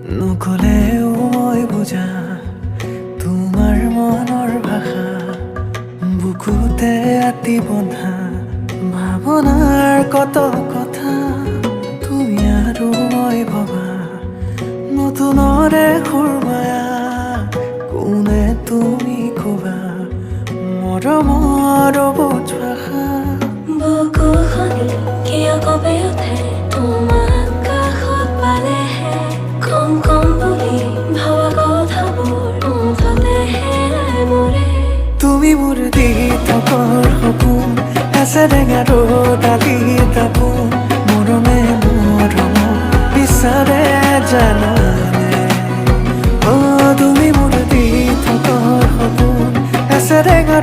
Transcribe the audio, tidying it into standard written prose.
নকলেও মই বুজা তোমাৰ মনৰ ভাষা বুকুতে আতি বন্ধা ভাৱনাৰ কত কথা তুমি আৰু মই ভবা নতুনৰে সুৰমায়া কোনে তুমি কবা মৰমৰ বুজ ভাষা বুকুখনি কিয় কঁপি উঠে তোমাক কাষত পালেহে কম কম বুলি ভবা কথাবোৰ মুঠতেহে মৰে তুমি মোৰ দি থকৰ সপোন এচেৰেঙা ডালি তাপোন মৰমে মৰম বিচাৰে জানানে তুমি মোৰ দি থকৰ সপোন এচেৰেঙা